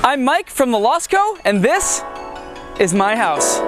I'm Mike from the Losco, and this is my house.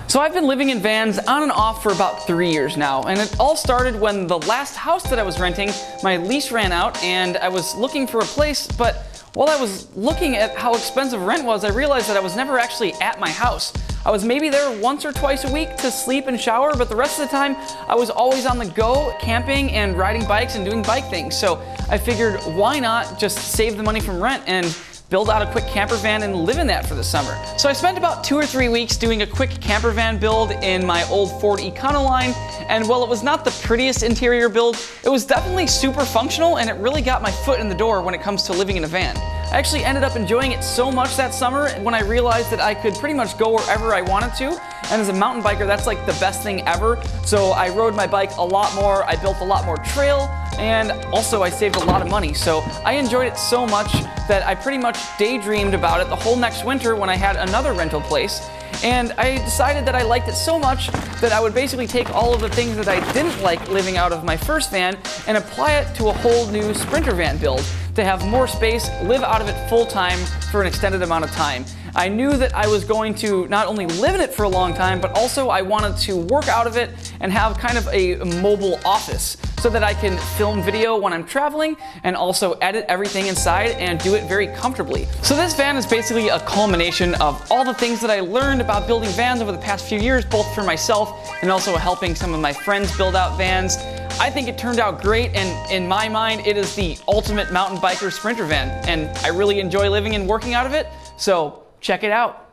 So I've been living in vans on and off for about 3 years now, and it all started when the last house that I was renting, my lease ran out and I was looking for a place, but while I was looking at how expensive rent was, I realized that I was never actually at my house. I was maybe there once or twice a week to sleep and shower, but the rest of the time I was always on the go, camping and riding bikes and doing bike things. So I figured, why not just save the money from rent and build out a quick camper van and live in that for the summer. So I spent about 2 or 3 weeks doing a quick camper van build in my old Ford Econoline, and while it was not the prettiest interior build, it was definitely super functional, and it really got my foot in the door when it comes to living in a van. I actually ended up enjoying it so much that summer when I realized that I could pretty much go wherever I wanted to, and as a mountain biker, that's like the best thing ever. So I rode my bike a lot more, I built a lot more trail, and also I saved a lot of money. So I enjoyed it so much that I pretty much daydreamed about it the whole next winter when I had another rental place. And I decided that I liked it so much that I would basically take all of the things that I didn't like living out of my first van and apply it to a whole new Sprinter van build to have more space, live out of it full time for an extended amount of time. I knew that I was going to not only live in it for a long time, but also I wanted to work out of it and have kind of a mobile office so that I can film video when I'm traveling and also edit everything inside and do it very comfortably. So this van is basically a culmination of all the things that I learned about building vans over the past few years, both for myself and also helping some of my friends build out vans. I think it turned out great, and in my mind, it is the ultimate mountain biker Sprinter van, and I really enjoy living and working out of it, so check it out.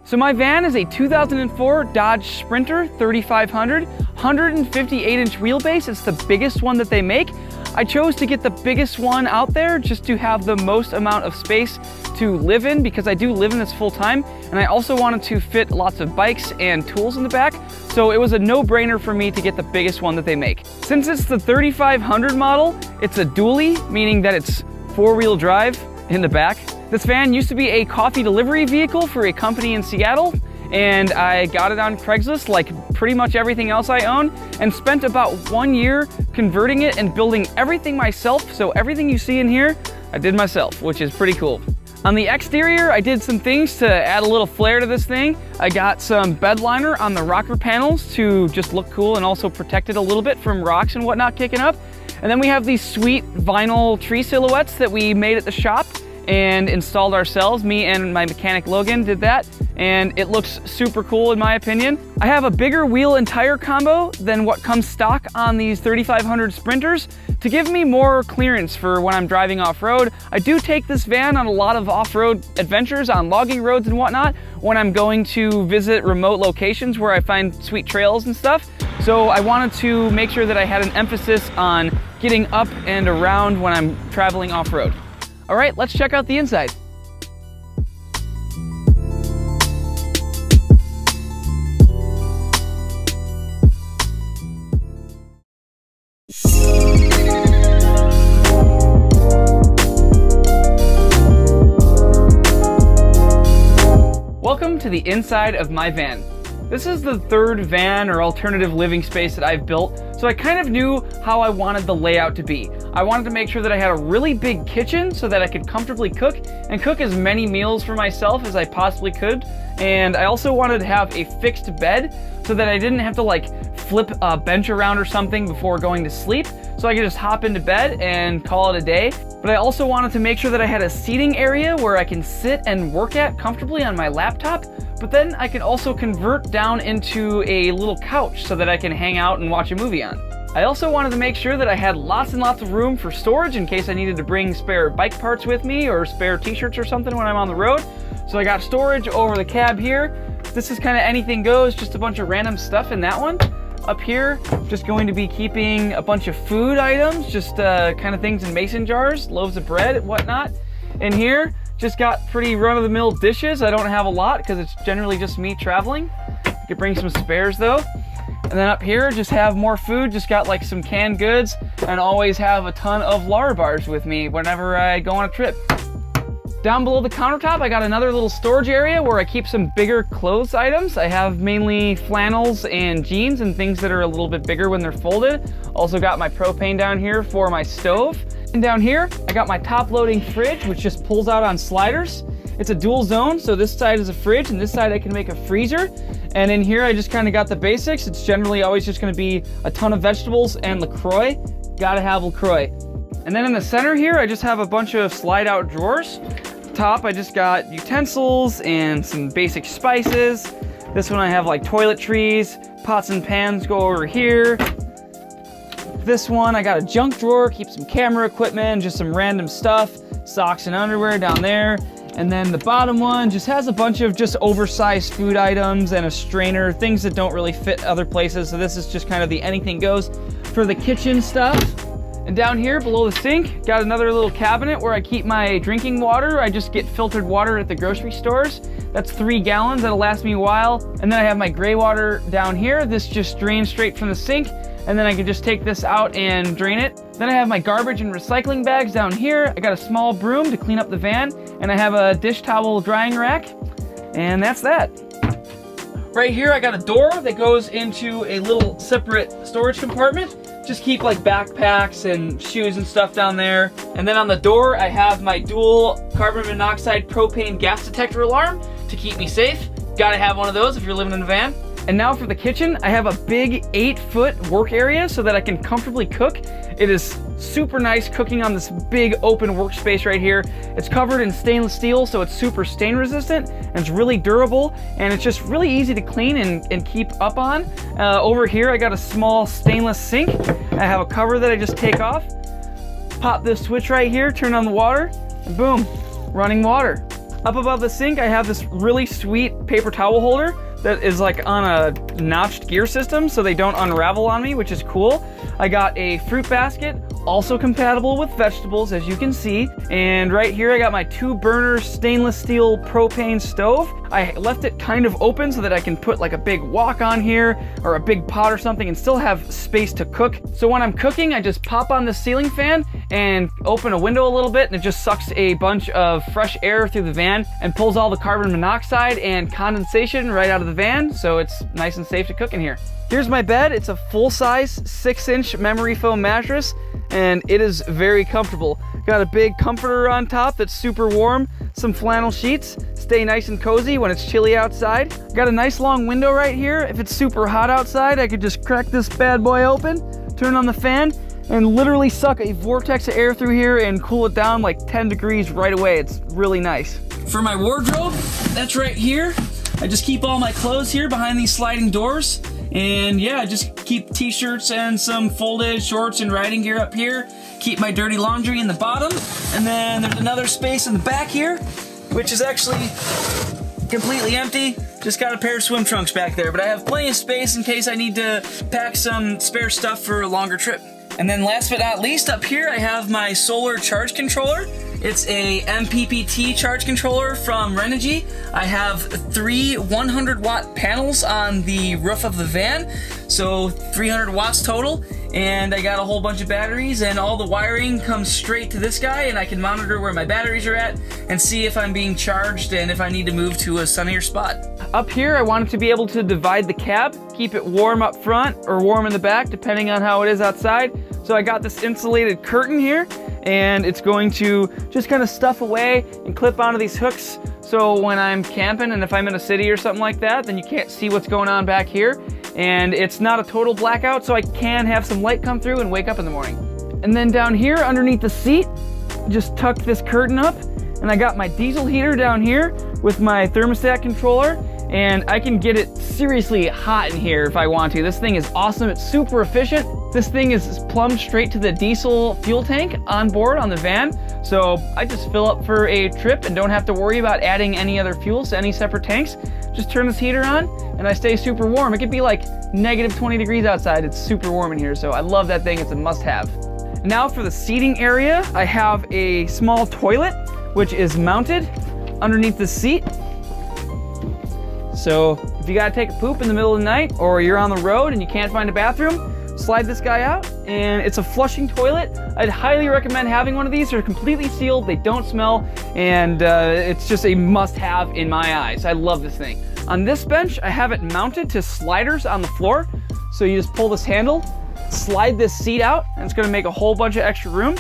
So my van is a 2004 Dodge Sprinter 3500, 158-inch wheelbase. It's the biggest one that they make. I chose to get the biggest one out there just to have the most amount of space to live in, because I do live in this full time, and I also wanted to fit lots of bikes and tools in the back, so it was a no-brainer for me to get the biggest one that they make. Since it's the 3500 model, it's a dually, meaning that it's four-wheel drive in the back. This van used to be a coffee delivery vehicle for a company in Seattle, and I got it on Craigslist like pretty much everything else I own, and spent about 1 year converting it and building everything myself. So everything you see in here, I did myself, which is pretty cool. On the exterior, I did some things to add a little flair to this thing. I got some bed liner on the rocker panels to just look cool and also protect it a little bit from rocks and whatnot kicking up. And then we have these sweet vinyl tree silhouettes that we made at the shop and installed ourselves. Me and my mechanic Logan did that, and it looks super cool in my opinion. I have a bigger wheel and tire combo than what comes stock on these 3500 Sprinters to give me more clearance for when I'm driving off-road. I do take this van on a lot of off-road adventures on logging roads and whatnot when I'm going to visit remote locations where I find sweet trails and stuff. So I wanted to make sure that I had an emphasis on getting up and around when I'm traveling off-road. All right, let's check out the inside. Welcome to the inside of my van. This is the third van or alternative living space that I've built, so I kind of knew how I wanted the layout to be. I wanted to make sure that I had a really big kitchen so that I could comfortably cook and cook as many meals for myself as I possibly could. And I also wanted to have a fixed bed so that I didn't have to like flip a bench around or something before going to sleep, so I could just hop into bed and call it a day. But I also wanted to make sure that I had a seating area where I can sit and work at comfortably on my laptop, but then I can also convert down into a little couch so that I can hang out and watch a movie on. I also wanted to make sure that I had lots and lots of room for storage in case I needed to bring spare bike parts with me or spare t-shirts or something when I'm on the road. So I got storage over the cab here. This is kind of anything goes, just a bunch of random stuff in that one. Up here, just going to be keeping a bunch of food items, just kind of things in mason jars, loaves of bread and whatnot. In here, just got pretty run-of-the-mill dishes. I don't have a lot because it's generally just me traveling. I could bring some spares though. And then up here, just have more food. Just got like some canned goods, and always have a ton of Lara bars with me whenever I go on a trip. Down below the countertop, I got another little storage area where I keep some bigger clothes items. I have mainly flannels and jeans and things that are a little bit bigger when they're folded. Also got my propane down here for my stove. And down here, I got my top loading fridge, which just pulls out on sliders. It's a dual zone, so this side is a fridge and this side I can make a freezer. And in here, I just kind of got the basics. It's generally always just gonna be a ton of vegetables and LaCroix. Gotta have LaCroix. And then in the center here, I just have a bunch of slide out drawers. Top, I just got utensils and some basic spices. This one I have like toiletries, pots and pans go over here. This one, I got a junk drawer, keep some camera equipment, just some random stuff, socks and underwear down there. And then the bottom one just has a bunch of just oversized food items and a strainer, things that don't really fit other places. So this is just kind of the anything goes for the kitchen stuff. And down here below the sink, got another little cabinet where I keep my drinking water. I just get filtered water at the grocery stores. That's 3 gallons, that'll last me a while. And then I have my gray water down here. This just drains straight from the sink, and then I can just take this out and drain it. Then I have my garbage and recycling bags down here. I got a small broom to clean up the van, and I have a dish towel drying rack, and that's that. Right here, I got a door that goes into a little separate storage compartment. Just keep like backpacks and shoes and stuff down there. And then on the door, I have my dual carbon monoxide propane gas detector alarm to keep me safe. Gotta have one of those if you're living in a van. And now for the kitchen, I have a big 8-foot work area so that I can comfortably cook. It is super nice cooking on this big open workspace right here. It's covered in stainless steel, so it's super stain resistant, and it's really durable, and it's just really easy to clean and keep up on. Over here, I got a small stainless sink. I have a cover that I just take off. Pop this switch right here, turn on the water, and boom, running water. Up above the sink, I have this really sweet paper towel holder that is like on a notched gear system so they don't unravel on me, which is cool. I got a fruit basket, also compatible with vegetables, as you can see. And right here I got my 2-burner stainless steel propane stove. I left it kind of open so that I can put like a big wok on here or a big pot or something and still have space to cook. So when I'm cooking, I just pop on the ceiling fan and open a window a little bit, and it just sucks a bunch of fresh air through the van and pulls all the carbon monoxide and condensation right out of the van, so it's nice and safe to cook in here. Here's my bed. It's a full-size 6-inch memory foam mattress, and it is very comfortable. Got a big comforter on top that's super warm, some flannel sheets, stay nice and cozy when it's chilly outside. Got a nice long window right here. If it's super hot outside, I could just crack this bad boy open, turn on the fan, and literally suck a vortex of air through here and cool it down like 10 degrees right away. It's really nice. For my wardrobe, that's right here. I just keep all my clothes here behind these sliding doors. And yeah, I just keep t-shirts and some folded shorts and riding gear up here. Keep my dirty laundry in the bottom. And then there's another space in the back here, which is actually completely empty. Just got a pair of swim trunks back there, but I have plenty of space in case I need to pack some spare stuff for a longer trip. And then last but not least, up here I have my solar charge controller. It's a MPPT charge controller from Renogy. I have 3 100-watt panels on the roof of the van, so 300 watts total. And I got a whole bunch of batteries, and all the wiring comes straight to this guy, and I can monitor where my batteries are at and see if I'm being charged and if I need to move to a sunnier spot. Up here, I wanted to be able to divide the cab, keep it warm up front or warm in the back, depending on how it is outside. So I got this insulated curtain here, and it's going to just kind of stuff away and clip onto these hooks. So when I'm camping and if I'm in a city or something like that, then you can't see what's going on back here. And it's not a total blackout, so I can have some light come through and wake up in the morning. And then down here underneath the seat, just tuck this curtain up, and I got my diesel heater down here with my thermostat controller, and I can get it seriously hot in here if I want to. This thing is awesome. It's super efficient. This thing is plumbed straight to the diesel fuel tank on board on the van. So I just fill up for a trip and don't have to worry about adding any other fuels to any separate tanks. Just turn this heater on and I stay super warm. It could be like negative 20 degrees outside. It's super warm in here. So I love that thing. It's a must-have. Now for the seating area, I have a small toilet which is mounted underneath the seat. So if you gotta take a poop in the middle of the night or you're on the road and you can't find a bathroom, slide this guy out, and it's a flushing toilet. I'd highly recommend having one of these. They're completely sealed, they don't smell, and it's just a must-have in my eyes. I love this thing. On this bench, I have it mounted to sliders on the floor. So you just pull this handle, slide this seat out, and it's gonna make a whole bunch of extra room.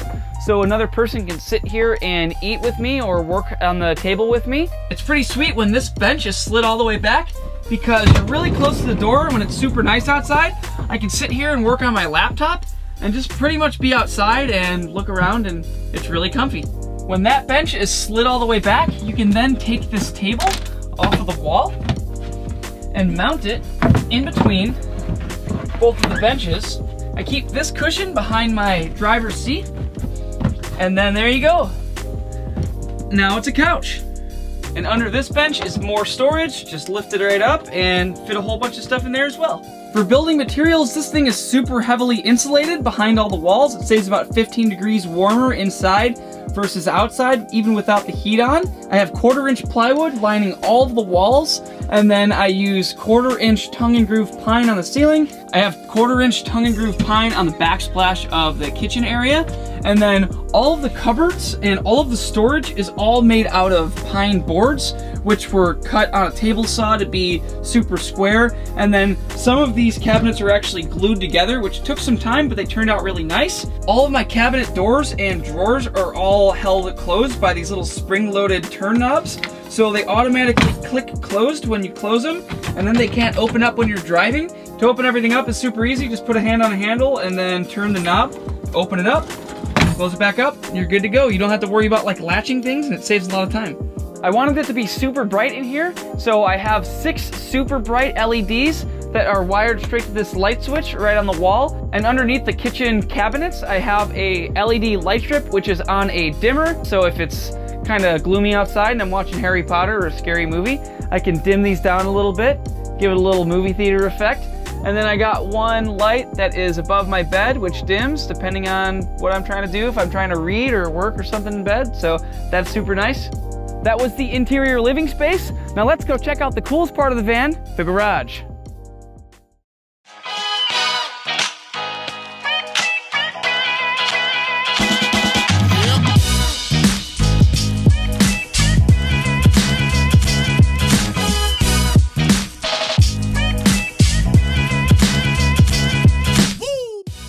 So another person can sit here and eat with me or work on the table with me. It's pretty sweet when this bench is slid all the way back because you're really close to the door. When it's super nice outside, I can sit here and work on my laptop and just pretty much be outside and look around, and it's really comfy. When that bench is slid all the way back, you can then take this table off of the wall and mount it in between both of the benches. I keep this cushion behind my driver's seat, and then there you go. Now it's a couch. And under this bench is more storage. Just lift it right up and fit a whole bunch of stuff in there as well. For building materials, this thing is super heavily insulated behind all the walls. It stays about 15 degrees warmer inside versus outside, even without the heat on. I have 1/4-inch plywood lining all of the walls, and then I use 1/4-inch tongue and groove pine on the ceiling. I have 1/4-inch tongue and groove pine on the backsplash of the kitchen area, and then all of the cupboards and all of the storage is all made out of pine boards, which were cut on a table saw to be super square. And then some of these cabinets are actually glued together, which took some time, but they turned out really nice. All of my cabinet doors and drawers are all held closed by these little spring-loaded turn knobs. So they automatically click closed when you close them, and then they can't open up when you're driving. To open everything up is super easy. Just put a hand on a handle and then turn the knob, open it up, close it back up, and you're good to go. You don't have to worry about like latching things, and it saves a lot of time. I wanted it to be super bright in here, so I have 6 super bright LEDs that are wired straight to this light switch right on the wall. And underneath the kitchen cabinets, I have a LED light strip, which is on a dimmer. So if it's kind of gloomy outside and I'm watching Harry Potter or a scary movie, I can dim these down a little bit, give it a little movie theater effect. And then I got one light that is above my bed, which dims depending on what I'm trying to do, if I'm trying to read or work or something in bed. So that's super nice. That was the interior living space. Now let's go check out the coolest part of the van, the garage.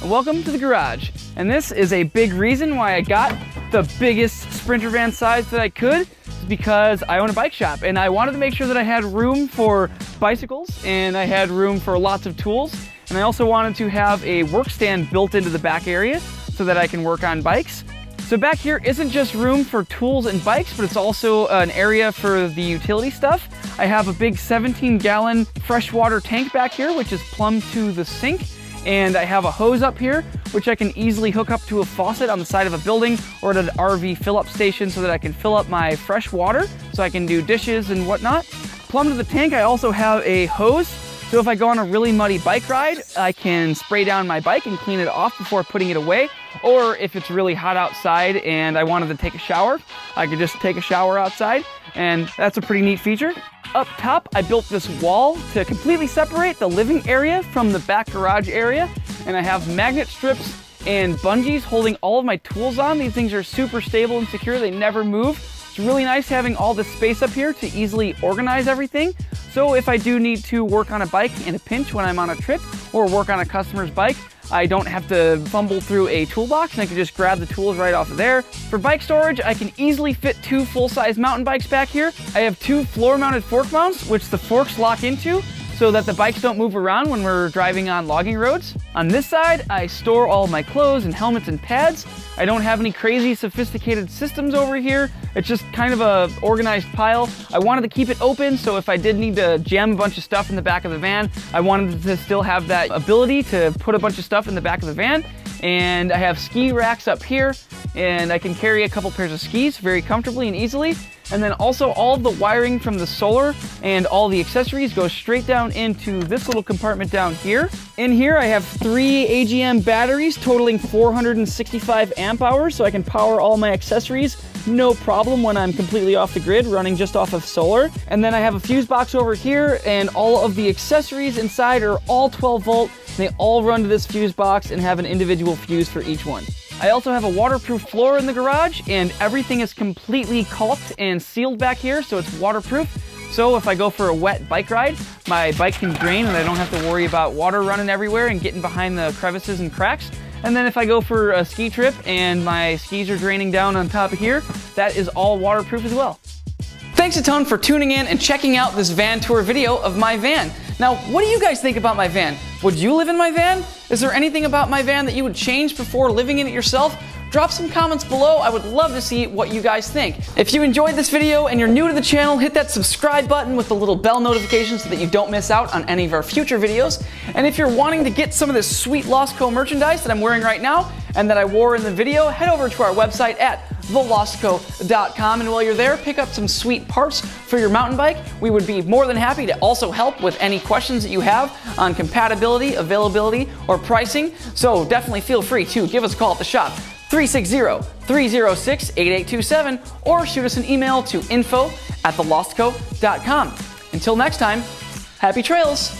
Welcome to the garage. And this is a big reason why I got the biggest Sprinter van size that I could, because I own a bike shop and I wanted to make sure that I had room for bicycles and I had room for lots of tools. And I also wanted to have a work stand built into the back area so that I can work on bikes. So back here isn't just room for tools and bikes, but it's also an area for the utility stuff. I have a big 17-gallon freshwater tank back here, which is plumbed to the sink. And I have a hose up here, which I can easily hook up to a faucet on the side of a building or at an RV fill-up station so that I can fill up my fresh water so I can do dishes and whatnot. Plumbed to the tank, I also have a hose. So if I go on a really muddy bike ride, I can spray down my bike and clean it off before putting it away. Or if it's really hot outside and I wanted to take a shower, I could just take a shower outside, and that's a pretty neat feature. Up top, I built this wall to completely separate the living area from the back garage area, and I have magnet strips and bungees holding all of my tools on. These things are super stable and secure, they never move. It's really nice having all this space up here to easily organize everything. So if I do need to work on a bike in a pinch when I'm on a trip or work on a customer's bike, I don't have to fumble through a toolbox and I can just grab the tools right off of there. For bike storage, I can easily fit 2 full-size mountain bikes back here. I have 2 floor-mounted fork mounts, which the forks lock into so that the bikes don't move around when we're driving on logging roads. On this side, I store all of my clothes and helmets and pads. I don't have any crazy sophisticated systems over here. It's just kind of a organized pile. I wanted to keep it open, so if I did need to jam a bunch of stuff in the back of the van, I wanted to still have that ability to put a bunch of stuff in the back of the van. And I have ski racks up here, and I can carry a couple pairs of skis very comfortably and easily. And then also all of the wiring from the solar and all the accessories go straight down into this little compartment down here. In here I have 3 AGM batteries totaling 465 amp hours, so I can power all my accessories no problem when I'm completely off the grid, running just off of solar. And then I have a fuse box over here, and all of the accessories inside are all 12 volt. They all run to this fuse box and have an individual fuse for each one. I also have a waterproof floor in the garage, and everything is completely caulked and sealed back here, so it's waterproof. So if I go for a wet bike ride, my bike can drain and I don't have to worry about water running everywhere and getting behind the crevices and cracks. And then if I go for a ski trip and my skis are draining down on top of here, that is all waterproof as well. Thanks a ton for tuning in and checking out this van tour video of my van. Now, what do you guys think about my van? Would you live in my van? Is there anything about my van that you would change before living in it yourself? Drop some comments below. I would love to see what you guys think. If you enjoyed this video and you're new to the channel, hit that subscribe button with the little bell notification so that you don't miss out on any of our future videos. And if you're wanting to get some of this sweet Lost Co merchandise that I'm wearing right now and that I wore in the video, head over to our website at thelostco.com, and while you're there, pick up some sweet parts for your mountain bike. We would be more than happy to also help with any questions that you have on compatibility, availability, or pricing. So definitely feel free to give us a call at the shop, 360-306-8827, or shoot us an email to info@thelostco.com. Until next time, happy trails!